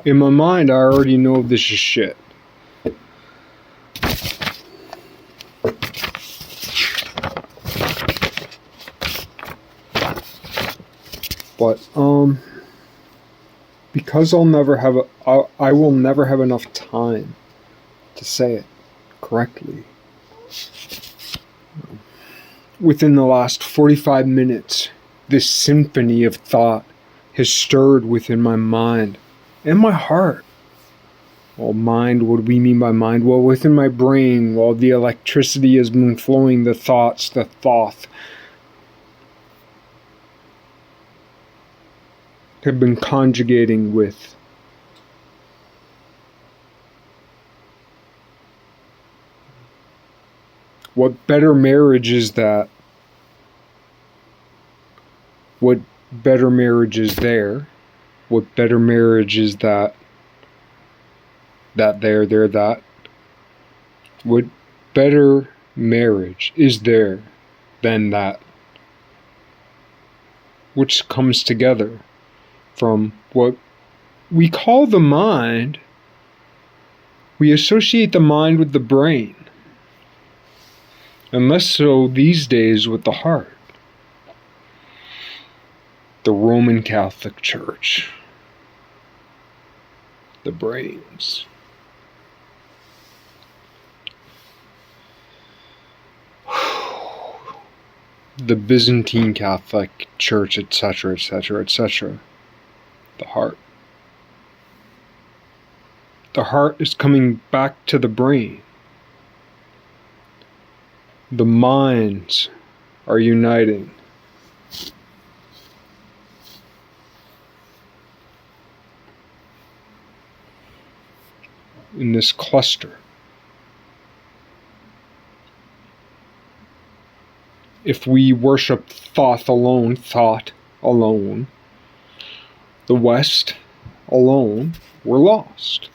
In my mind, I already know this is shit. But, because I will never have enough time to say it correctly. Within the last 45 minutes, this symphony of thought has stirred within my mind and my heart. Well, mind, what do we mean by mind? Well, within my brain, while the electricity has been flowing, the thoughts, the thought, have been conjugating with what better marriage is that? What better marriage is there? What better marriage is that? That there, that? What better marriage is there than that? Which comes together from what we call the mind. We associate the mind with the brain, and less so these days with the heart. The Roman Catholic Church. The brains. The Byzantine Catholic Church, etc., etc., etc. The heart. The heart is coming back to the brain. The minds are uniting. In this cluster. If we worship thought alone, the West alone, we're lost.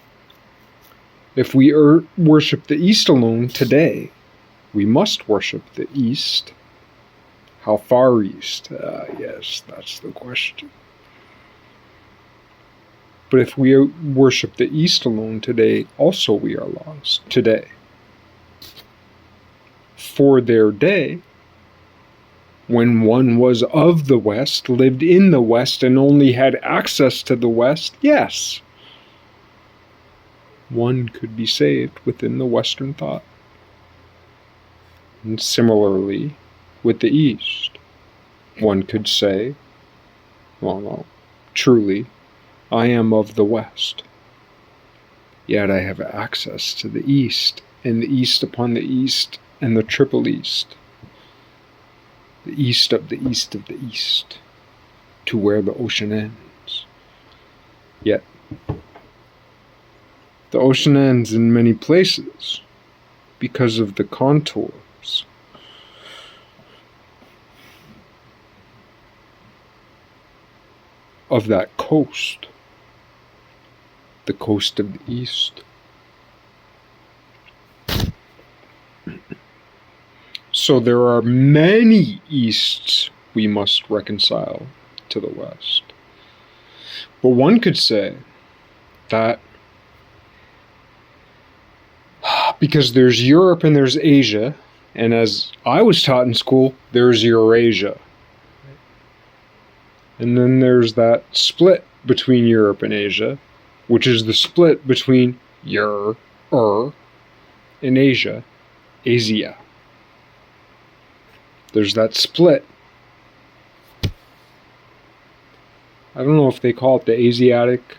If we worship the East alone today, we must worship the East. How far east? Yes, that's the question. But if we worship the East alone today, also we are lost today. For their day, when one was of the West, lived in the West, and only had access to the West, yes, one could be saved within the Western thought. And similarly, with the East, one could say, well, truly, I am of the West, yet I have access to the East, and the East upon the East, and the Triple East. The East of the East of the East, to where the ocean ends. Yet, the ocean ends in many places because of the contours of that coast, the coast of the East. So there are many Easts we must reconcile to the West. But one could say that because there's Europe and there's Asia, and as I was taught in school, there's Eurasia. And then there's that split between Europe and Asia, which is the split between and Asia, Asia. There's that split. I don't know if they call it the Asiatic,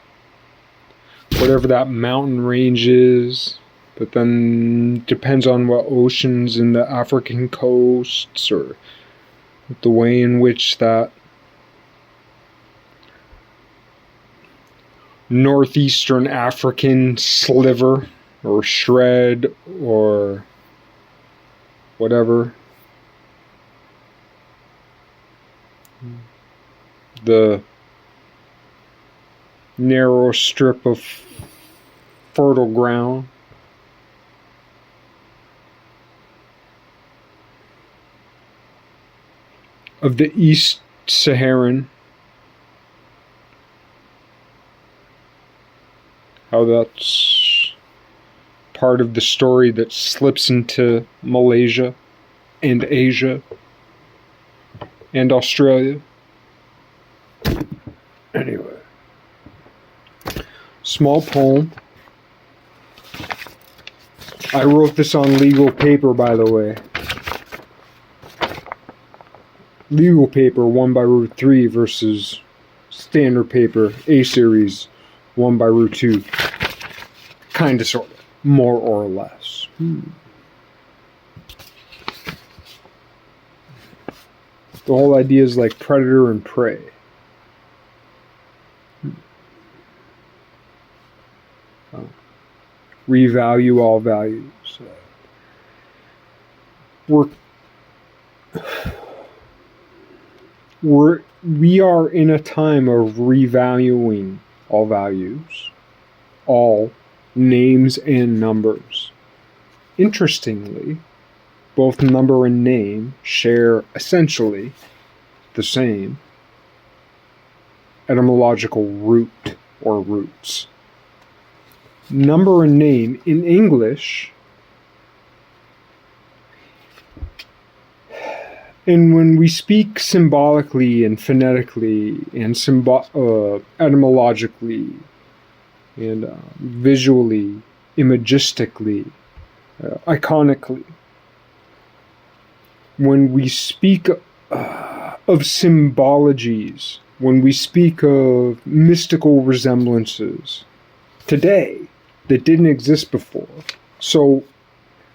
whatever that mountain range is, but then depends on what oceans in the African coasts, or the way in which that northeastern African sliver or shred or whatever, the narrow strip of fertile ground of the East Saharan how that's part of the story that slips into Malaysia and Asia and Australia. Anyway, small poem. I wrote this on legal paper, by the way. Legal paper 1/√3 versus standard paper A series 1/√2. Kinda, sort of. More or less. The whole idea is like predator and prey. Revalue all values. We are in a time of revaluing all values, all names and numbers. Interestingly, both number and name share essentially the same etymological root or roots. Number and name in English, and when we speak symbolically and phonetically and etymologically and visually, imagistically, iconically, when we speak of symbologies, when we speak of mystical resemblances today that didn't exist before. So,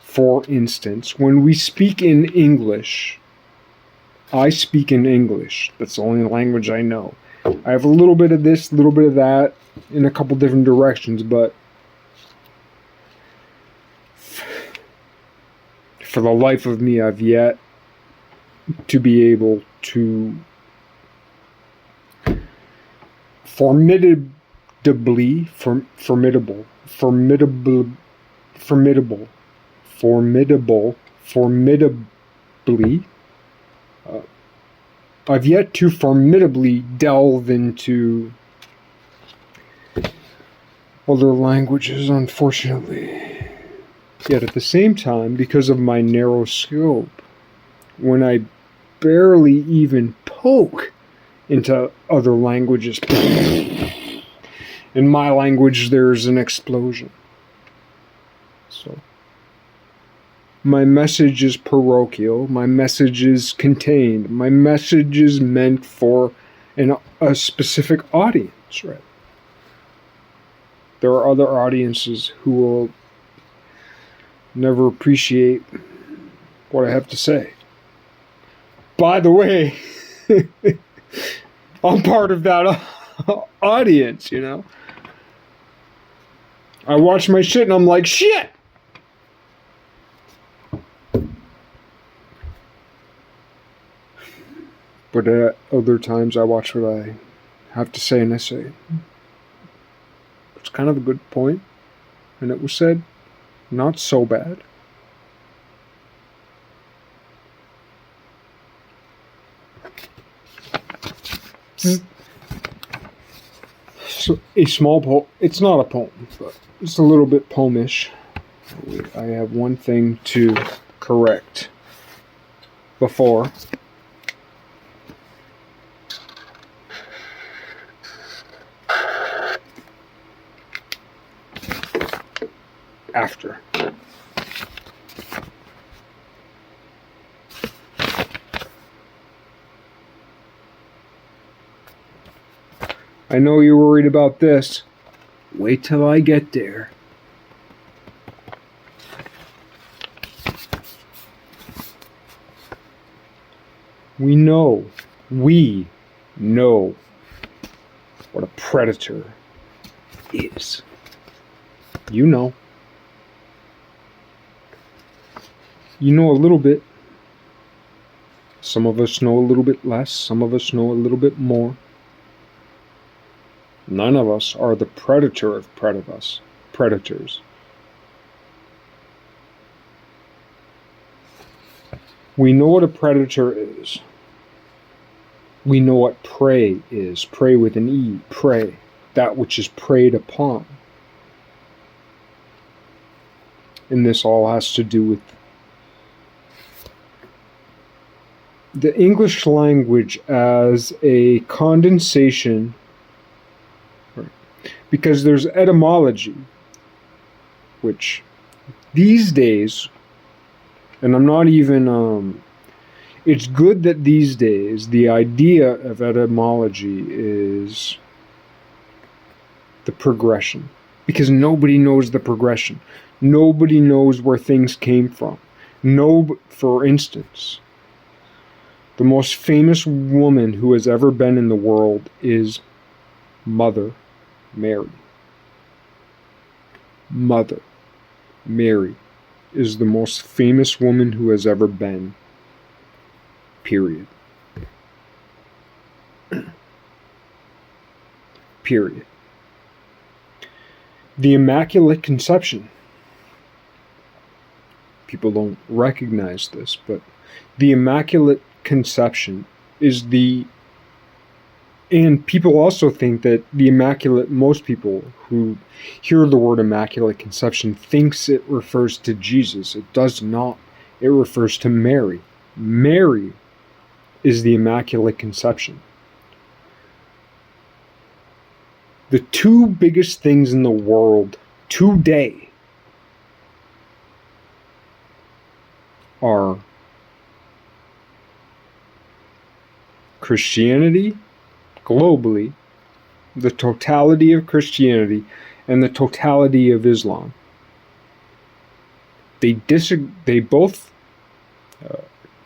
for instance, when we speak in English, I speak in English. That's the only language I know. I have a little bit of this, a little bit of that, in a couple different directions, but for the life of me, I've yet to be able to formidably I've yet to formidably delve into other languages, unfortunately. Yet at the same time, because of my narrow scope, when I barely even poke into other languages, in my language there's an explosion. So my message is parochial, my message is contained, my message is meant for a specific audience, right? There are other audiences who will never appreciate what I have to say. By the way, I'm part of that audience, you know? I watch my shit and I'm like, shit! But at other times I watch what I have to say and I say, it's kind of a good point, and it was said, not so bad. So a small poem, it's not a poem, but it's a little bit poemish. I have one thing to correct before. After. I know you're worried about this. Wait till I get there. We know what a predator is. You know. You know a little bit. Some of us know a little bit less. Some of us know a little bit more. None of us are the predator of predators. We know what a predator is. We know what prey is. Prey with an E. Prey. That which is preyed upon. And this all has to do with the English language as a condensation, because there's etymology, which these days, and I'm not even, it's good that these days the idea of etymology is the progression, because nobody knows the progression. Nobody knows where things came from. For instance, the most famous woman who has ever been in the world is Mother Mary. Mother Mary is the most famous woman who has ever been. Period. Period. The Immaculate Conception. People don't recognize this, but the Immaculate Conception is and people also think that most people who hear the word Immaculate Conception thinks it refers to Jesus. It does not. It refers to Mary. Mary is the Immaculate Conception. The two biggest things in the world today are Christianity, globally, the totality of Christianity, and the totality of Islam. They both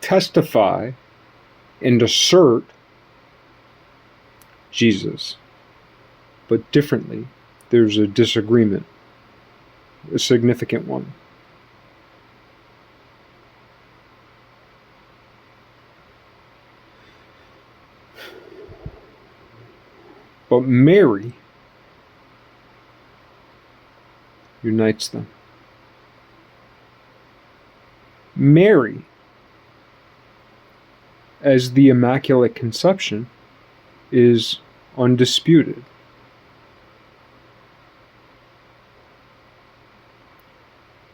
testify and assert Jesus, but differently. There's a disagreement, a significant one. But Mary unites them. Mary, as the Immaculate Conception, is undisputed.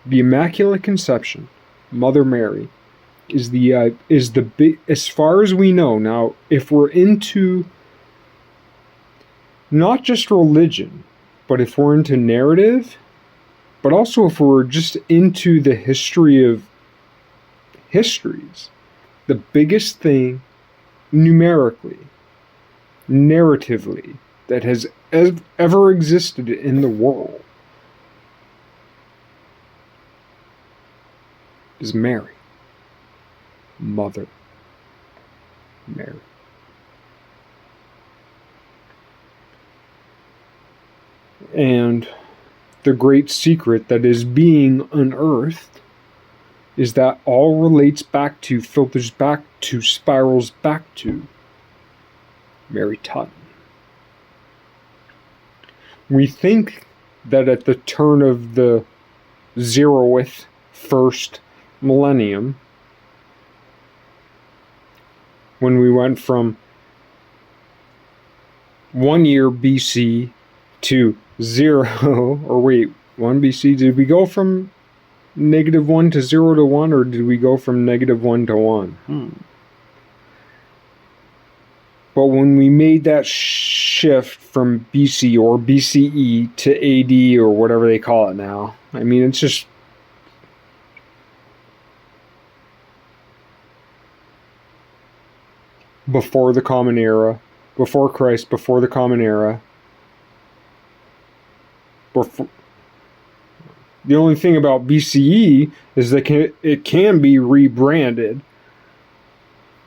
The Immaculate Conception, Mother Mary, is the big, as far as we know. Now, if we're into not just religion, but if we're into narrative, but also if we're just into the history of histories, the biggest thing numerically, narratively, that has ever existed in the world is Mary. Mother Mary. And the great secret that is being unearthed is that all relates back to, filters back to, spirals back to Mary Tutton. We think that at the turn of the 0th first millennium, when we went from 1 year BC to 0, or wait, 1 BC, did we go from -1 to 0 to 1, or did we go from -1 to 1? But when we made that shift from BC or BCE to AD or whatever they call it now, I mean, it's just before the Common Era, before Christ, before the Common Era. The only thing about BCE is that it can be rebranded.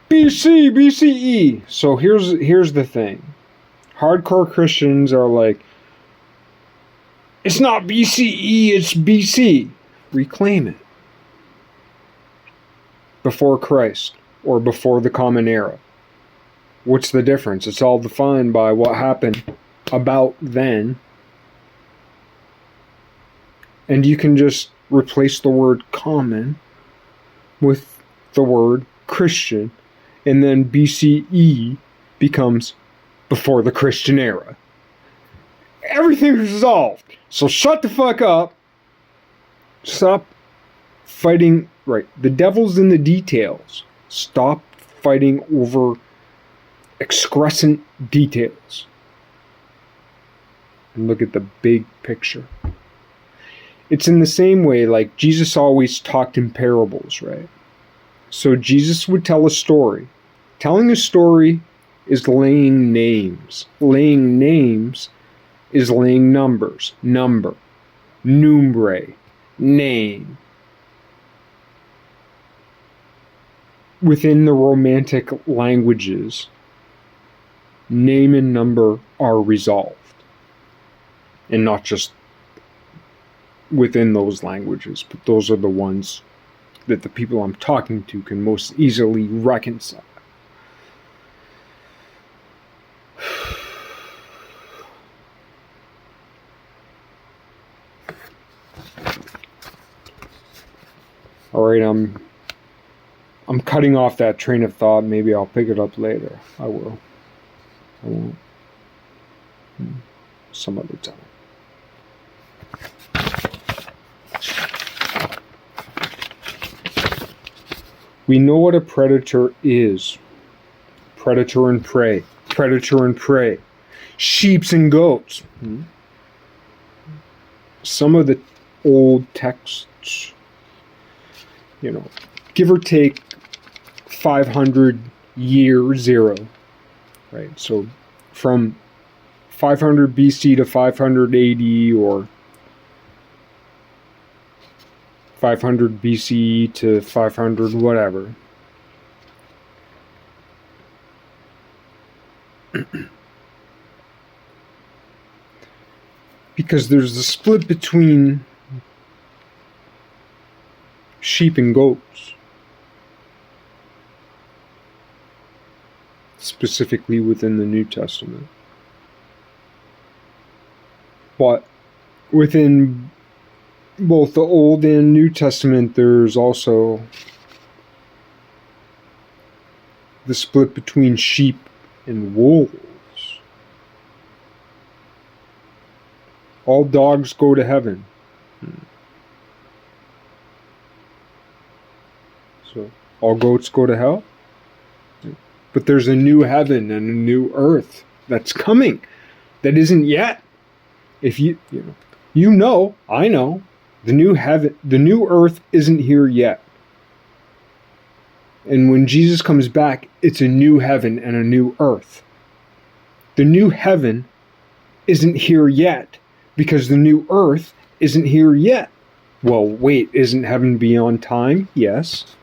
BCE. So here's the thing. Hardcore Christians are like, it's not BCE, it's BC. Reclaim it. Before Christ or before the Common Era. What's the difference? It's all defined by what happened about then. And you can just replace the word common with the word Christian, and then BCE becomes before the Christian era. Everything's resolved. So shut the fuck up Stop fighting. Right. The devil's in the details. Stop fighting over excrescent details. And look at the big picture. It's in the same way, like Jesus always talked in parables, right? So Jesus would tell a story. Telling a story is laying names. Laying names is laying numbers. Number. Numere. Name. Within the Romantic languages, name and number are resolved. And not just within those languages, but those are the ones that the people I'm talking to can most easily reconcile. All right, I'm cutting off that train of thought. Maybe I'll pick it up later. I will. I won't. Some other time. We know what a predator is. Predator and prey. Predator and prey. Sheeps and goats. Some of the old texts, give or take 500 year zero, right? So from 500 BC to 500 AD, or 500 BC to 500 whatever. Because there's a split between sheep and goats, specifically within the New Testament. But within both the Old and New Testament, there's also the split between sheep and wolves. All dogs go to heaven. So, all goats go to hell? But there's a new heaven and a new earth that's coming that isn't yet. If I know, the new heaven, the new earth isn't here yet. And when Jesus comes back, it's a new heaven and a new earth. The new heaven isn't here yet because the new earth isn't here yet. Well, wait, isn't heaven beyond time? Yes.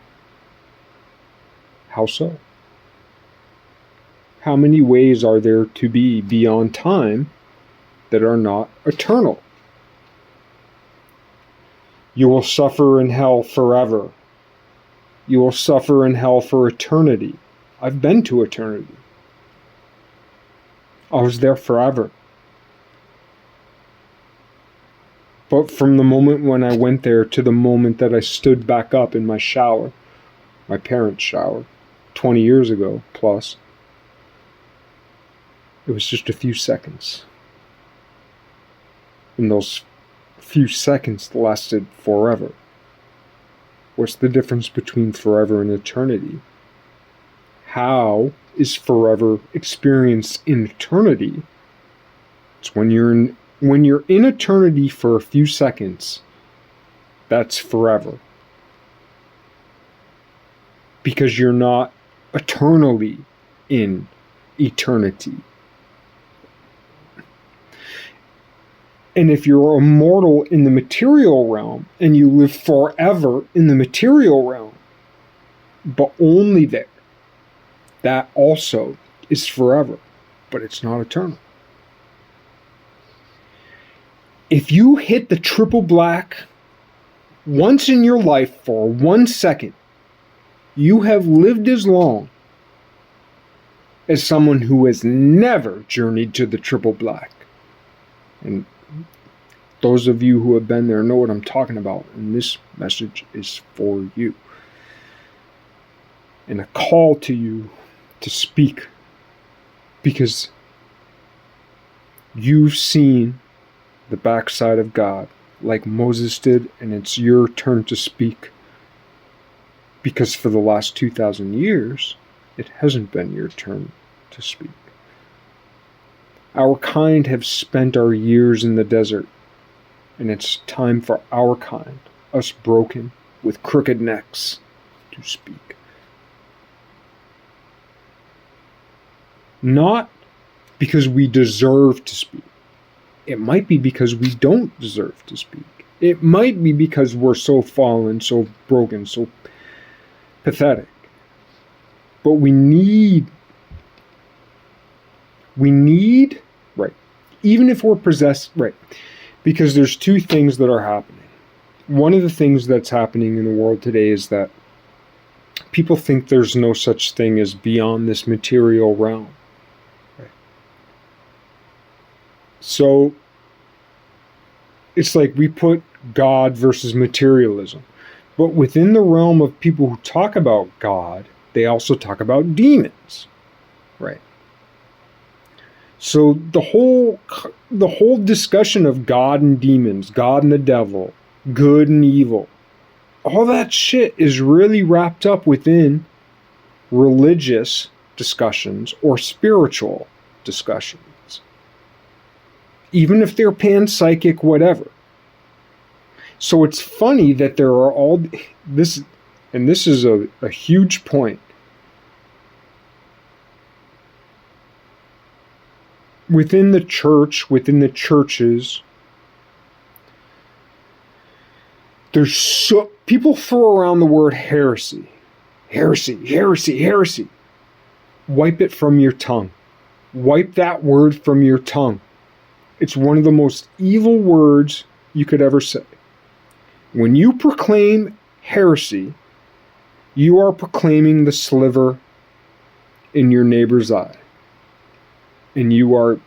How so? How many ways are there to be beyond time that are not eternal? You will suffer in hell forever. You will suffer in hell for eternity. I've been to eternity. I was there forever. But from the moment when I went there to the moment that I stood back up in my shower, my parents' shower, 20 years ago plus, it was just a few seconds. And those few seconds lasted forever. What's the difference between forever and eternity? How is forever experienced in eternity? It's when you're in eternity for a few seconds, that's forever. Because you're not eternally in eternity. And if you're immortal in the material realm and you live forever in the material realm, but only there, that also is forever, but it's not eternal. If you hit the triple black once in your life for 1 second, you have lived as long as someone who has never journeyed to the triple black. And those of you who have been there know what I'm talking about, and this message is for you. And a call to you to speak, because you've seen the backside of God like Moses did, and it's your turn to speak. Because for the last 2,000 years, it hasn't been your turn to speak. Our kind have spent our years in the desert, and it's time for our kind, us broken, with crooked necks, to speak. Not because we deserve to speak. It might be because we don't deserve to speak. It might be because we're so fallen, so broken, so pathetic. But we need, right, even if we're possessed, right, because there's two things that are happening. One of the things that's happening in the world today is that people think there's no such thing as beyond this material realm. Right? So it's like we put God versus materialism. But within the realm of people who talk about God, they also talk about demons, right? So the whole discussion of God and demons, God and the devil, good and evil, all that shit is really wrapped up within religious discussions or spiritual discussions, even if they're panpsychic, whatever. So it's funny that there are all this, and this is a huge point. Within the church, within the churches, there's so people throw around the word heresy. Heresy, heresy, heresy. Wipe it from your tongue. Wipe that word from your tongue. It's one of the most evil words you could ever say. When you proclaim heresy, you are proclaiming the sliver in your neighbor's eye. And you are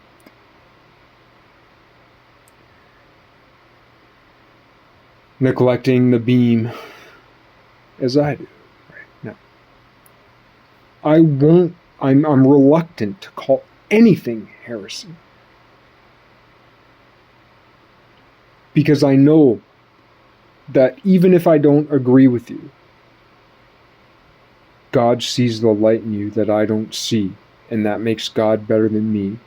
neglecting the beam as I do right now. I'm reluctant to call anything heresy. Because I know that even if I don't agree with you, God sees the light in you that I don't see, and that makes God better than me,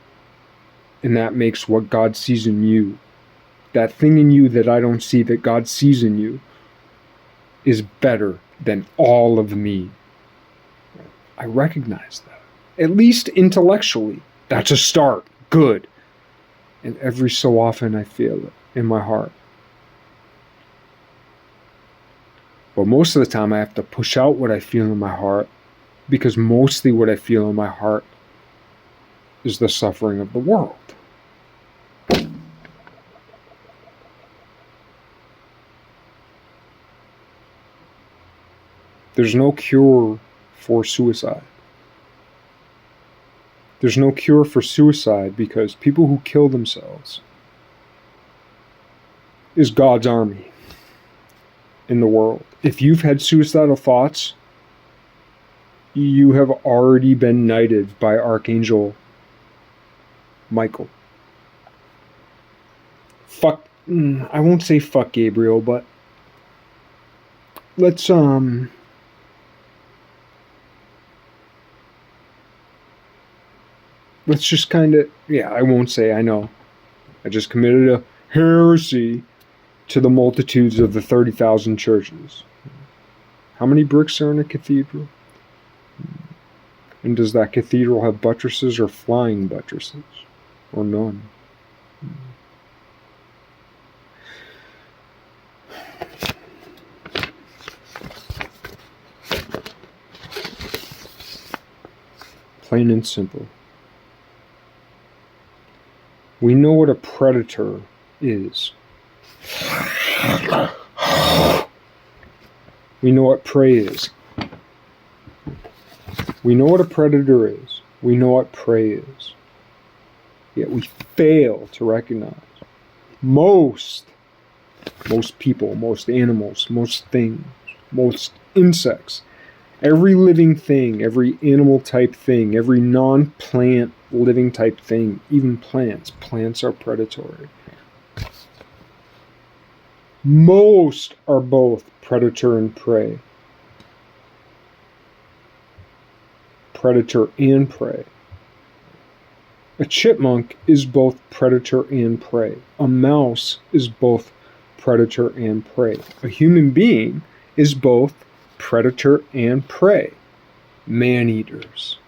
and that makes what God sees in you, that thing in you that I don't see that God sees in you, is better than all of me. I recognize that. At least intellectually. That's a start. Good. And every so often I feel it in my heart. But most of the time I have to push out what I feel in my heart, because mostly what I feel in my heart is the suffering of the world. There's no cure for suicide. There's no cure for suicide because people who kill themselves is God's army in the world. If you've had suicidal thoughts, you have already been knighted by Archangel Michael. I won't say fuck Gabriel, but let's just kind of, I won't say, I know. I just committed a heresy to the multitudes of the 30,000 churches. How many bricks are in a cathedral? And does that cathedral have buttresses or flying buttresses? Or none? Plain and simple. We know what a predator is. We know what prey is. We know what a predator is. We know what prey is. Yet we fail to recognize most people, most animals, most things, most insects, every living thing, every animal type thing, every non-plant living type thing, even plants. Plants are predatory. Most are both predator and prey. Predator and prey. A chipmunk is both predator and prey. A mouse is both predator and prey. A human being is both predator and prey. Man-eaters.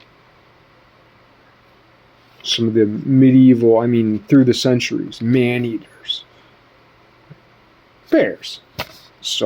Some of the medieval, through the centuries, man-eaters. Bears still have